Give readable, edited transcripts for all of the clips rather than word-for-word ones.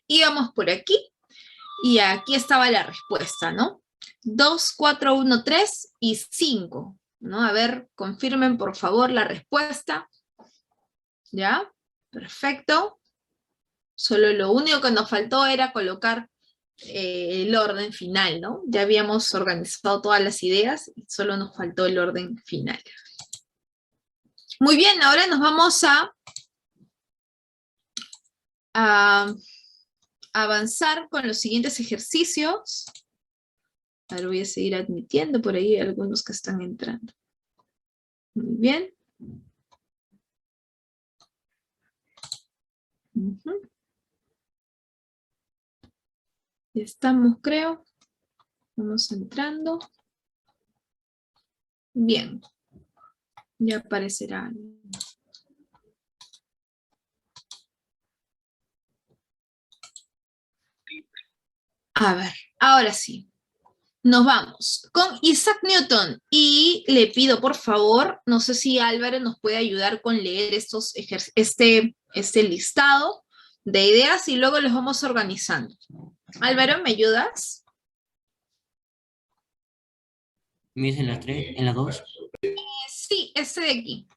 íbamos por aquí y aquí estaba la respuesta, ¿no? 2, 4, 1, 3 y 5, ¿no? A ver, confirmen por favor la respuesta. ¿Ya? Perfecto. Solo lo único que nos faltó era colocar el orden final, ¿no? Ya habíamos organizado todas las ideas y solo nos faltó el orden final. Muy bien, ahora nos vamos a avanzar con los siguientes ejercicios. Ahora voy a seguir admitiendo por ahí algunos que están entrando. Muy bien. Ya estamos, creo. Vamos entrando. Bien. Ya aparecerá. A ver, ahora sí. Nos vamos con Isaac Newton y le pido por favor, no sé si Álvaro nos puede ayudar con leer este listado de ideas y luego los vamos organizando. Álvaro, ¿me ayudas? ¿Me dicen las 3? ¿En las 2? Sí, este de aquí.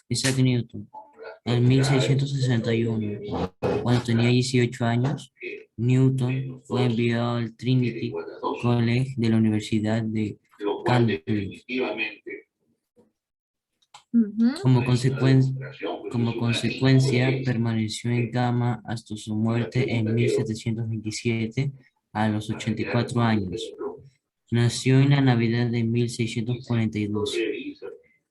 Isaac Newton. En 1661, cuando tenía 18 años, Newton fue enviado al Trinity College de la Universidad de Cambridge. Como consecuencia, permaneció en cama hasta su muerte en 1727 a los 84 años. Nació en la Navidad de 1642.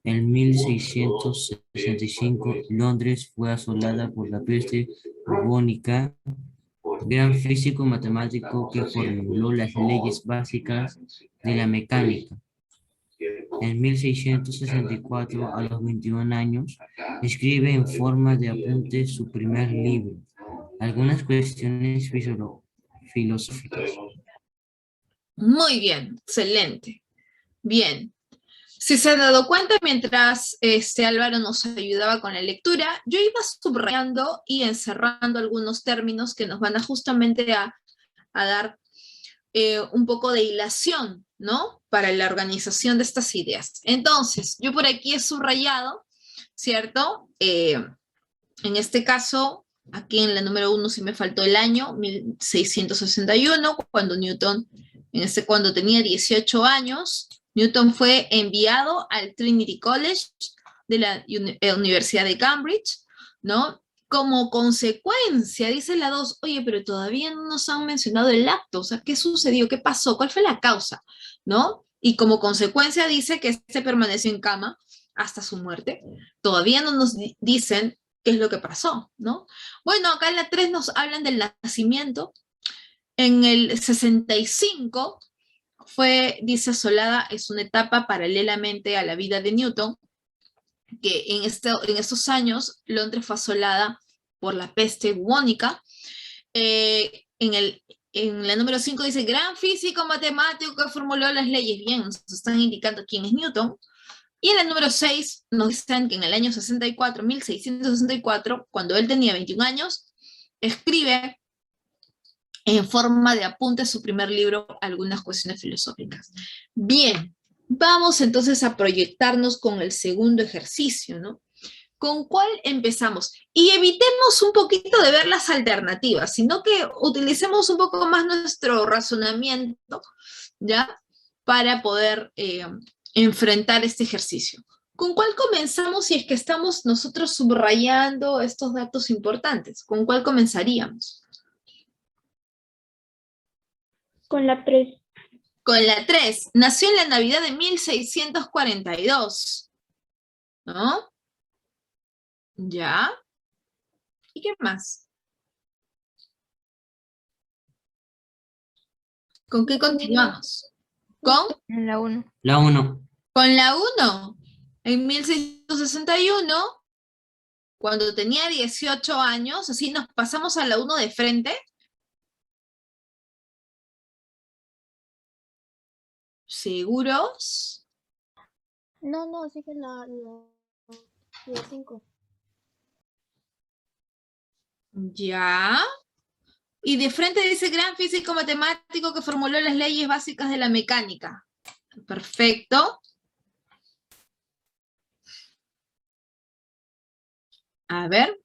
En 1665, Londres fue asolada por la peste bubónica. Gran físico matemático que formuló las leyes básicas de la mecánica. En 1664, a los 21 años, escribe en forma de apuntes su primer libro, Algunas cuestiones filosóficas. Muy bien, excelente. Bien. Si se han dado cuenta, mientras Álvaro nos ayudaba con la lectura, yo iba subrayando y encerrando algunos términos que nos van a justamente a dar un poco de hilación, ¿no? Para la organización de estas ideas. Entonces, yo por aquí he subrayado, ¿cierto? En este caso, aquí en la número 1 sí me faltó el año, 1661, cuando tenía 18 años, Newton fue enviado al Trinity College de la Universidad de Cambridge, ¿no? Como consecuencia, dice la 2, oye, pero todavía no nos han mencionado el acto, o sea, ¿qué sucedió? ¿Qué pasó? ¿Cuál fue la causa? ¿No? Y como consecuencia dice que se permaneció en cama hasta su muerte. Todavía no nos dicen qué es lo que pasó, ¿no? Bueno, acá en la 3 nos hablan del nacimiento. En el 65 dice asolada, es una etapa paralelamente a la vida de Newton, que en estos años Londres fue asolada por la peste bubónica. En la número 5 dice, gran físico matemático que formuló las leyes. Bien, nos están indicando quién es Newton. Y en la número 6 nos dicen que en el año 64, 1664, cuando él tenía 21 años, escribe en forma de apunte su primer libro, Algunas cuestiones filosóficas. Bien, vamos entonces a proyectarnos con el segundo ejercicio, ¿no? ¿Con cuál empezamos? Y evitemos un poquito de ver las alternativas, sino que utilicemos un poco más nuestro razonamiento, ¿ya? Para poder enfrentar este ejercicio. ¿Con cuál comenzamos si es que estamos nosotros subrayando estos datos importantes? ¿Con cuál comenzaríamos? Con la 3. Con la 3. Nació en la Navidad de 1642. ¿No? ¿Ya? ¿Y qué más? ¿Con qué continuamos? ¿Con? En la 1. La 1. Con la 1. En 1661, cuando tenía 18 años, así nos pasamos a la 1 de frente. ¿Seguros? No, sigue La 5. Ya. Y de frente dice gran físico matemático que formuló las leyes básicas de la mecánica. Perfecto. A ver.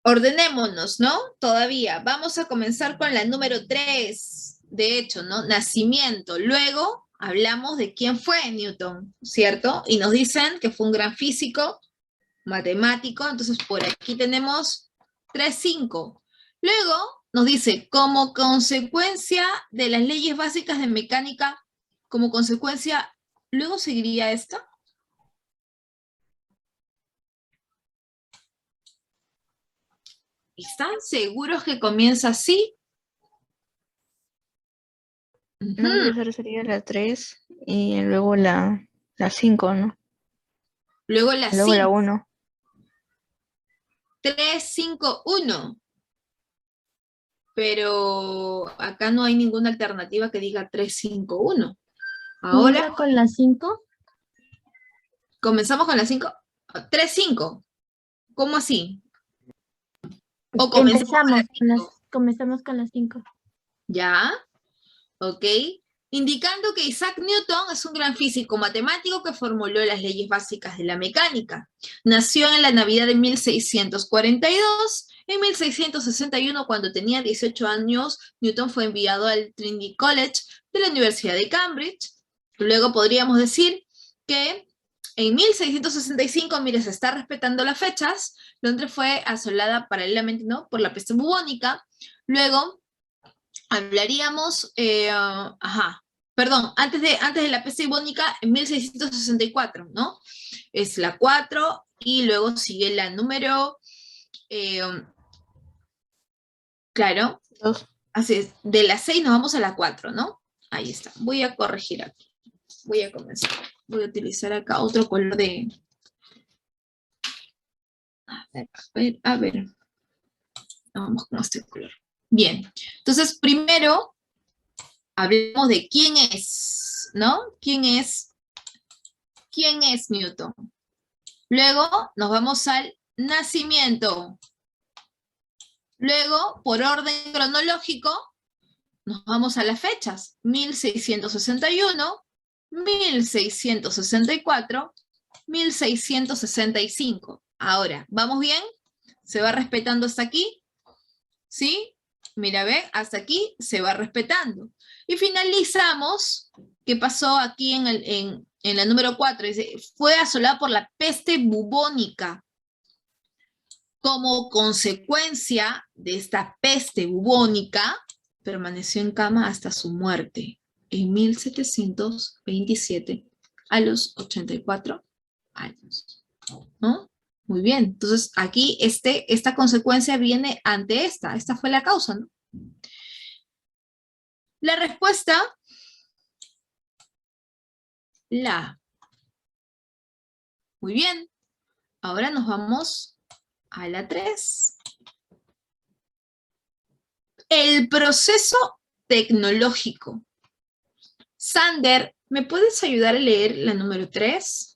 Ordenémonos, ¿no? Todavía. Vamos a comenzar con la número 3. De hecho, ¿no? Nacimiento. Luego hablamos de quién fue Newton, ¿cierto? Y nos dicen que fue un gran físico, matemático. Entonces, por aquí tenemos 3-5. Luego nos dice, como consecuencia de las leyes básicas de mecánica, como consecuencia, luego seguiría esta. ¿Están seguros que comienza así? No, profesor, sería la 3 y luego la 5, ¿no? Luego la Luego la 5. 1. 3, 5, 1. Pero acá no hay ninguna alternativa que diga 3, 5, 1. Ahora con la 5? comenzamos con la 5. 3, 5. ¿Cómo así? O comenzamos con la 5. Comenzamos con las 5. ¿Ya? ¿Ok? Indicando que Isaac Newton es un gran físico matemático que formuló las leyes básicas de la mecánica. Nació en la Navidad de 1642. En 1661, cuando tenía 18 años, Newton fue enviado al Trinity College de la Universidad de Cambridge. Luego podríamos decir que en 1665, mire, se está respetando las fechas, Londres fue asolada paralelamente, ¿no?, por la peste bubónica. Luego hablaríamos, antes de la peste bubónica, en 1664, ¿no? Es la 4 y luego sigue la número, claro, 2. así es, de la 6 nos vamos a la 4, ¿no? Ahí está, voy a corregir aquí, voy a comenzar, voy a utilizar acá otro color de, a ver, vamos con este color. Bien, entonces primero hablemos de quién es, ¿no? ¿Quién es Newton? Luego nos vamos al nacimiento. Luego, por orden cronológico, nos vamos a las fechas. 1661, 1664, 1665. Ahora, ¿vamos bien? ¿Se va respetando hasta aquí? ¿Sí? Mira, ve, hasta aquí se va respetando. Y finalizamos, ¿qué pasó aquí en la número 4? Dice, fue asolado por la peste bubónica. Como consecuencia de esta peste bubónica, permaneció en cama hasta su muerte en 1727 a los 84 años. ¿No? Muy bien, entonces aquí esta consecuencia viene ante esta fue la causa, ¿no? La respuesta, la. Muy bien, ahora nos vamos a la 3. El proceso tecnológico. Sander, ¿me puedes ayudar a leer la número 3?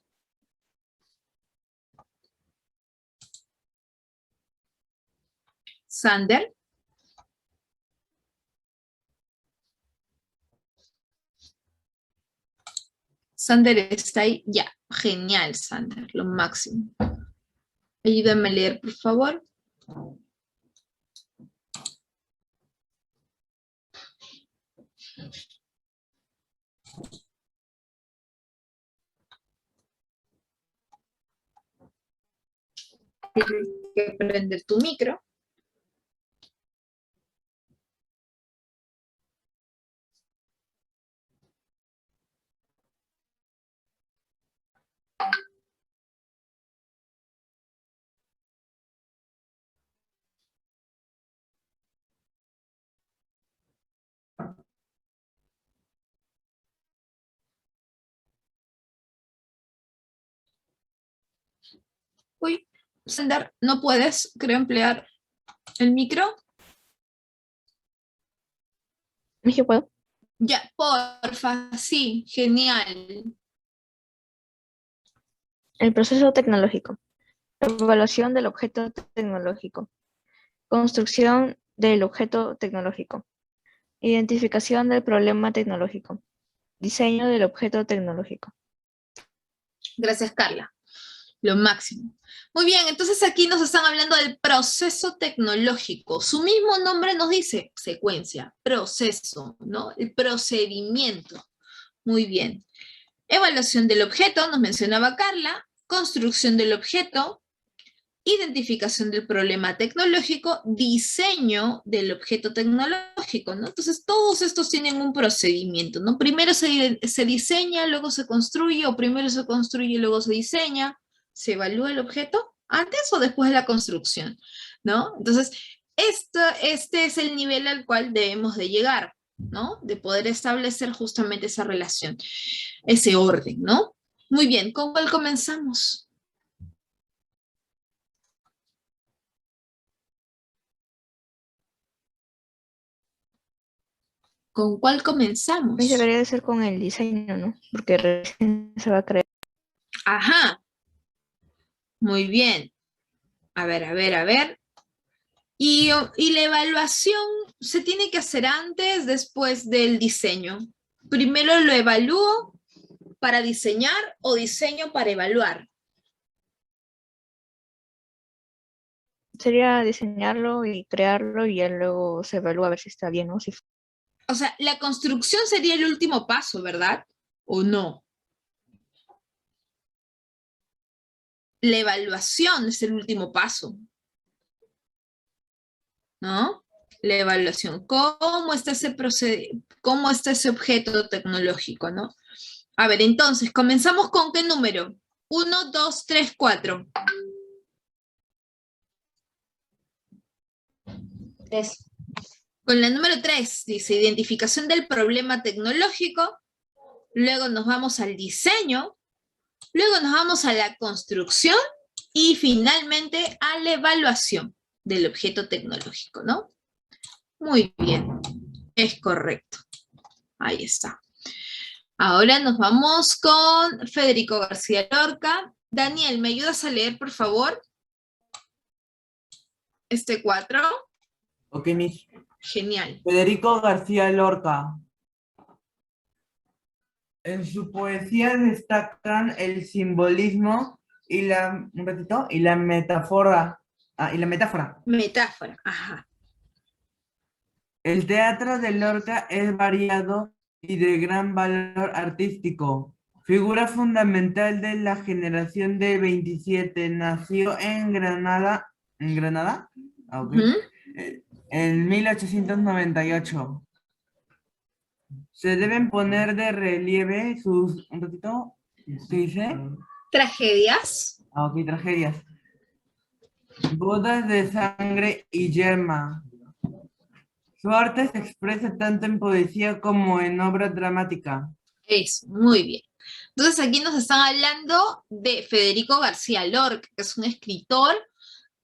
Sander. Sander está ahí. Ya, genial, Sander, lo máximo. Ayúdame a leer, por favor. Tienes que prender tu micro. Uy, Sander, ¿no puedes, creo, emplear el micro? ¿Sí puedo? Ya, porfa, sí, genial. El proceso tecnológico. Evaluación del objeto tecnológico. Construcción del objeto tecnológico. Identificación del problema tecnológico. Diseño del objeto tecnológico. Gracias, Carla. Lo máximo. Muy bien, entonces aquí nos están hablando del proceso tecnológico. Su mismo nombre nos dice secuencia, proceso, ¿no? El procedimiento. Muy bien. Evaluación del objeto, nos mencionaba Carla. Construcción del objeto. Identificación del problema tecnológico. Diseño del objeto tecnológico, ¿no? Entonces, todos estos tienen un procedimiento, ¿no? Primero se diseña, luego se construye, o primero se construye y luego se diseña. ¿Se evalúa el objeto antes o después de la construcción? ¿No? Entonces, este es el nivel al cual debemos de llegar, ¿no? De poder establecer justamente esa relación, ese orden, ¿no? Muy bien, ¿con cuál comenzamos? ¿Con cuál comenzamos? Me debería ser con el diseño, ¿no? Porque recién se va a crear. Ajá. Muy bien. A ver, a ver, a ver. Y la evaluación se tiene que hacer antes, después del diseño. Primero lo evalúo para diseñar o diseño para evaluar. Sería diseñarlo y crearlo y ya luego se evalúa a ver si está bien, ¿no? Si... O sea, la construcción sería el último paso, ¿verdad? ¿O no? La evaluación es el último paso, ¿no? La evaluación. ¿Cómo está cómo está ese objeto tecnológico, ¿no? A ver, entonces, comenzamos con ¿qué número? 1, 2, 3, 4. 3. Con la número 3 dice identificación del problema tecnológico, luego nos vamos al diseño, luego nos vamos a la construcción y finalmente a la evaluación del objeto tecnológico, ¿no? Muy bien, es correcto. Ahí está. Ahora nos vamos con Federico García Lorca. Daniel, ¿me ayudas a leer, por favor? Este 4. Ok, Miss. Genial. Federico García Lorca. En su poesía destacan el simbolismo y y la metáfora. Y la metáfora. Metáfora, ajá. El teatro de Lorca es variado y de gran valor artístico. Figura fundamental de la generación del 27. Nació en Granada. ¿En Granada? Ah, ok. En 1898. Se deben poner de relieve sus... ¿Un ratito? ¿Qué dice? Tragedias. Ah, ok, tragedias. Bodas de sangre y yerma. Su arte se expresa tanto en poesía como en obra dramática. Eso, muy bien. Entonces aquí nos están hablando de Federico García Lorca, que es un escritor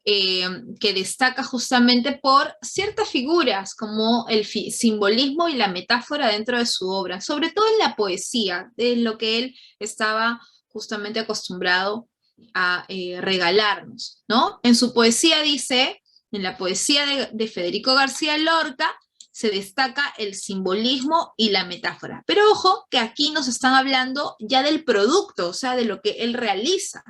que destaca justamente por ciertas figuras como el simbolismo y la metáfora dentro de su obra, sobre todo en la poesía, de lo que él estaba justamente acostumbrado a regalarnos, ¿no? En su poesía dice, en la poesía de Federico García Lorca, se destaca el simbolismo y la metáfora. Pero ojo que aquí nos están hablando ya del producto, o sea, de lo que él realiza.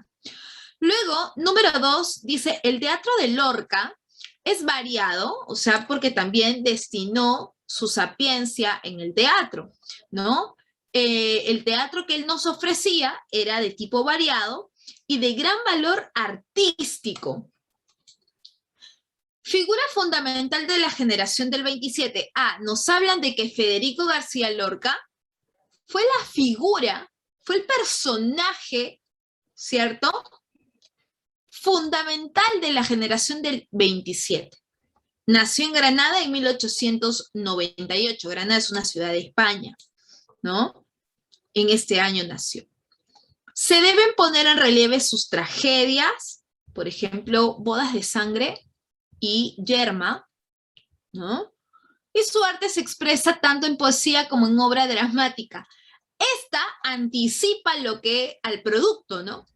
Luego, número 2, dice, el teatro de Lorca es variado, o sea, porque también destinó su sapiencia en el teatro, ¿no? El teatro que él nos ofrecía era de tipo variado y de gran valor artístico. Figura fundamental de la generación del 27. Nos hablan de que Federico García Lorca fue la figura, fue el personaje, ¿cierto?, fundamental de la generación del 27. Nació en Granada en 1898. Granada es una ciudad de España, ¿no? En este año nació. Se deben poner en relieve sus tragedias, por ejemplo, Bodas de Sangre y Yerma, ¿no? Y su arte se expresa tanto en poesía como en obra dramática. Esta anticipa lo que al producto, ¿no?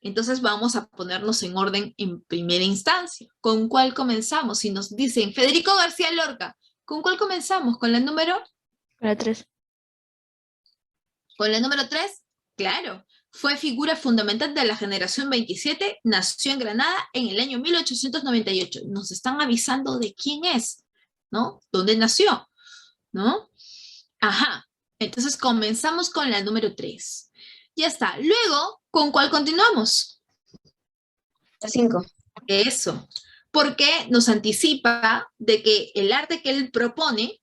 Entonces vamos a ponernos en orden en primera instancia. ¿Con cuál comenzamos? Si nos dicen Federico García Lorca, ¿con cuál comenzamos? ¿Con la número? La 3. ¿Con la número 3? Claro. Fue figura fundamental de la generación 27, nació en Granada en el año 1898. Nos están avisando de quién es, ¿no? ¿Dónde nació? ¿No? Ajá. Entonces comenzamos con la número 3. Ya está. Luego, ¿con cuál continuamos? La 5. Eso. Porque nos anticipa de que el arte que él propone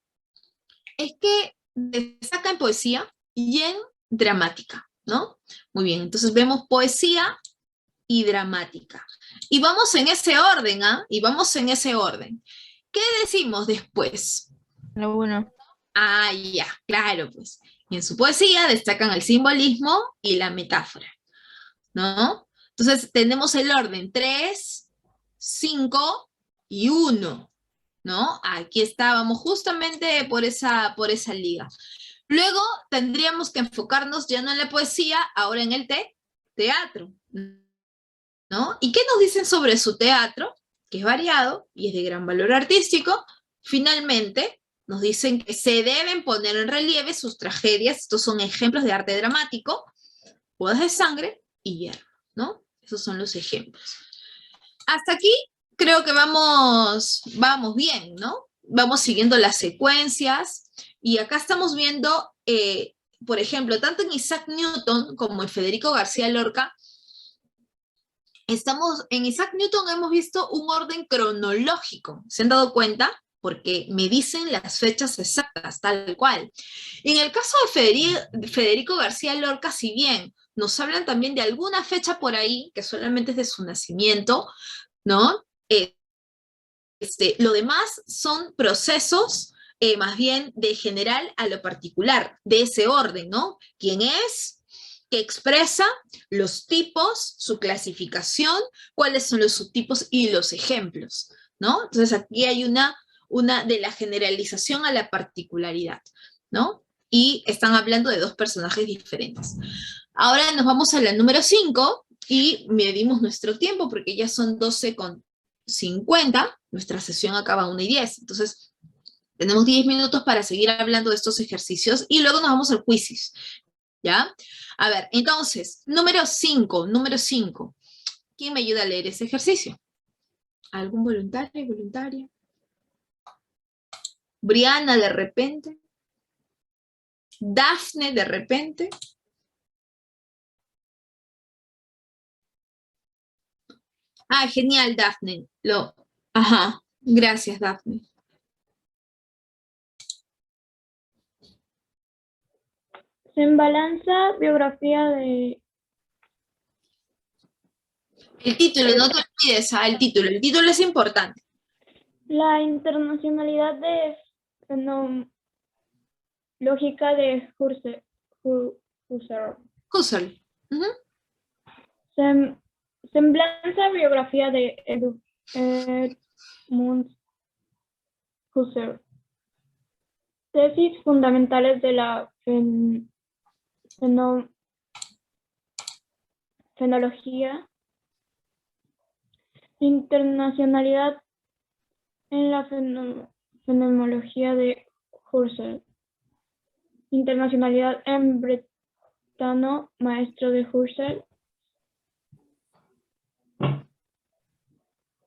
es que destaca en poesía y en dramática, ¿no? Muy bien, entonces vemos poesía y dramática. Y vamos en ese orden, ¿ah? Y vamos en ese orden. ¿Qué decimos después? La 1. Ah, ya, claro, pues. Y en su poesía destacan el simbolismo y la metáfora, ¿no? Entonces tenemos el orden 3, 5 y 1, ¿no? Aquí estábamos justamente por esa liga. Luego tendríamos que enfocarnos ya no en la poesía, ahora en el teatro, ¿no? ¿Y qué nos dicen sobre su teatro? Que es variado y es de gran valor artístico. Finalmente, nos dicen que se deben poner en relieve sus tragedias. Estos son ejemplos de arte dramático, bodas de sangre y hierro, ¿no? Esos son los ejemplos. Hasta aquí creo que vamos bien, ¿no? Vamos siguiendo las secuencias y acá estamos viendo, por ejemplo, tanto en Isaac Newton como en Federico García Lorca, en Isaac Newton hemos visto un orden cronológico, ¿se han dado cuenta? Porque me dicen las fechas exactas, tal cual. En el caso de Federico García Lorca, si bien nos hablan también de alguna fecha por ahí, que solamente es de su nacimiento, ¿no? Lo demás son procesos más bien de general a lo particular, de ese orden, ¿no? ¿Quién es? ¿Qué expresa? Los tipos, su clasificación, cuáles son los subtipos y los ejemplos, ¿no? Entonces aquí hay una de la generalización a la particularidad, ¿no? Y están hablando de dos personajes diferentes. Ahora nos vamos a la número 5 y medimos nuestro tiempo porque ya son 12:50, nuestra sesión acaba a 1:10, entonces tenemos 10 minutos para seguir hablando de estos ejercicios y luego nos vamos al quizzes, ¿ya? A ver, entonces, número 5. ¿Quién me ayuda a leer ese ejercicio? ¿Algún voluntario, voluntaria? Briana de repente. Dafne de repente. Ah, genial, Dafne. Ajá, gracias, Dafne. Semblanza, biografía de... El título, no te olvides, el título es importante. La internacionalidad de fenomenológica de Husserl. Husserl. Semblanza, biografía de Edmund Husserl. Tesis fundamentales de la fenología. Internacionalidad en la fenomenología de Husserl. Internacionalidad en bretano, maestro de Husserl.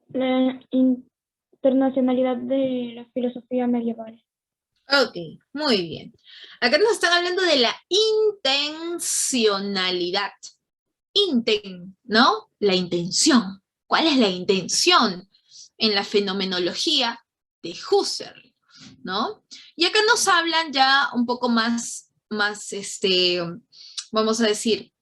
La internacionalidad de la filosofía medieval. Ok, muy bien. Acá nos están hablando de la intencionalidad. ¿No? La intención. ¿Cuál es la intención en la fenomenología de Husserl? ¿No? Y acá nos hablan ya un poco más vamos a decir,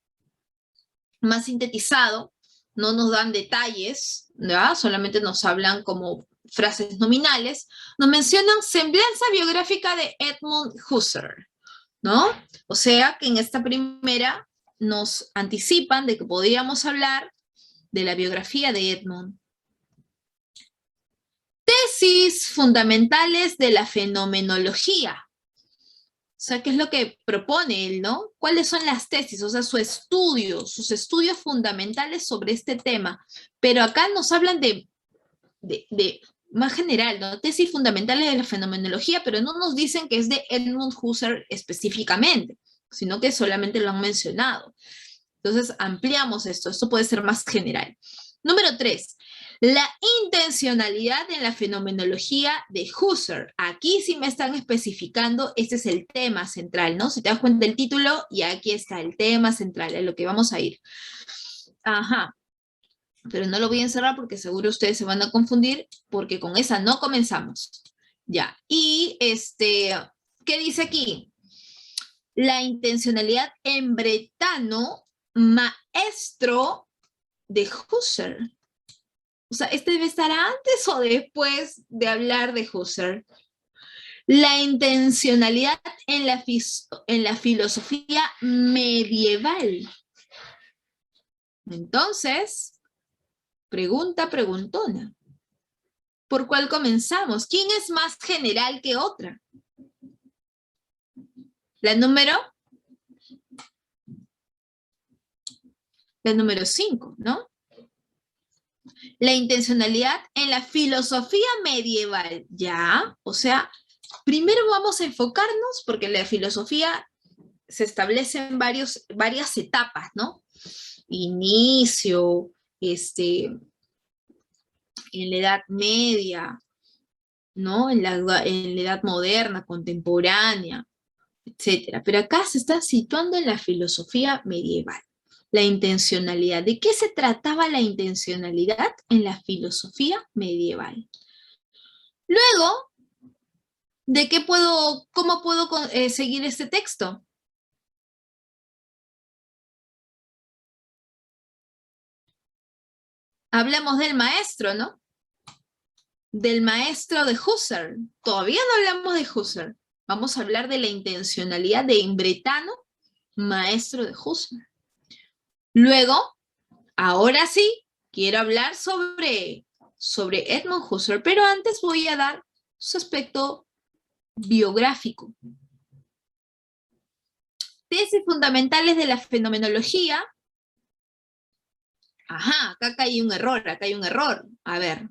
más sintetizado, no nos dan detalles, ¿ya? Solamente nos hablan como frases nominales, nos mencionan semblanza biográfica de Edmund Husserl, ¿no? O sea que en esta primera nos anticipan de que podríamos hablar de la biografía de Edmund. Tesis fundamentales de la fenomenología. sea, ¿qué es lo que propone él, no? ¿Cuáles son las tesis? O sea, sus estudios fundamentales sobre este tema. Pero acá nos hablan de más general, ¿no? Tesis fundamentales de la fenomenología, pero no nos dicen que es de Edmund Husserl específicamente, sino que solamente lo han mencionado. Entonces, ampliamos esto puede ser más general. Número 3, la intencionalidad en la fenomenología de Husserl. Aquí sí me están especificando, este es el tema central, ¿no? Si te das cuenta del título, y aquí está el tema central, es lo que vamos a ir. Ajá. Pero no lo voy a encerrar porque seguro ustedes se van a confundir, porque con esa no comenzamos. Ya, y ¿qué dice aquí? La intencionalidad en bretano, maestro de Husserl. O sea, debe estar antes o después de hablar de Husserl. La intencionalidad en la filosofía medieval. Entonces, preguntona. ¿Por cuál comenzamos? ¿Quién es más general que otra? La número 5, ¿no? La intencionalidad en la filosofía medieval, ¿ya? O sea, primero vamos a enfocarnos, porque la filosofía se establece en varias etapas, ¿no? Inicio, en la Edad Media, ¿no? En la Edad Moderna, contemporánea, etcétera. Pero acá se está situando en la filosofía medieval. La intencionalidad. ¿De qué se trataba la intencionalidad en la filosofía medieval? Luego, ¿cómo puedo seguir este texto? Hablamos del maestro, ¿no? Del maestro de Husserl. Todavía no hablamos de Husserl. Vamos a hablar de la intencionalidad de Bretano, maestro de Husserl. Luego, ahora sí, quiero hablar sobre Edmund Husserl, pero antes voy a dar su aspecto biográfico. Tesis fundamentales de la fenomenología. Ajá, acá hay un error. A ver,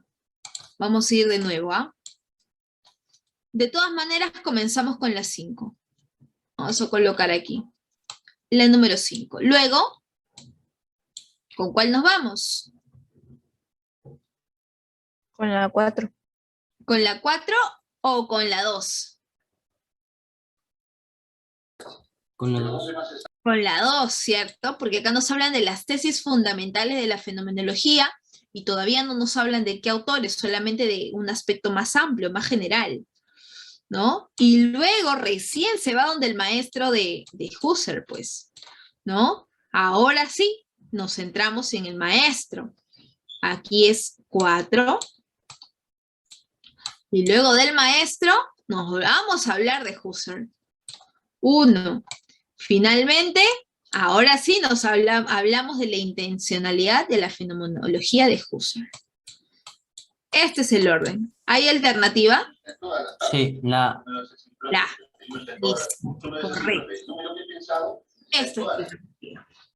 vamos a ir de nuevo, ¿ah? De todas maneras, comenzamos con la 5. Vamos a colocar aquí. La número 5. Luego, ¿con cuál nos vamos? Con la 4. ¿Con la 4 o con la 2? Con la 2. Con la 2, ¿cierto? Porque acá nos hablan de las tesis fundamentales de la fenomenología y todavía no nos hablan de qué autores, solamente de un aspecto más amplio, más general, ¿no? Y luego recién se va donde el maestro de Husserl, pues, ¿no? Ahora sí, nos centramos en el maestro. Aquí es 4. Y luego del maestro, nos vamos a hablar de Husserl. 1. Finalmente, ahora sí hablamos de la intencionalidad de la fenomenología de Husserl. Este es el orden. ¿Hay alternativa? Sí, la. La. Listo. Correcto. Esta es la alternativa.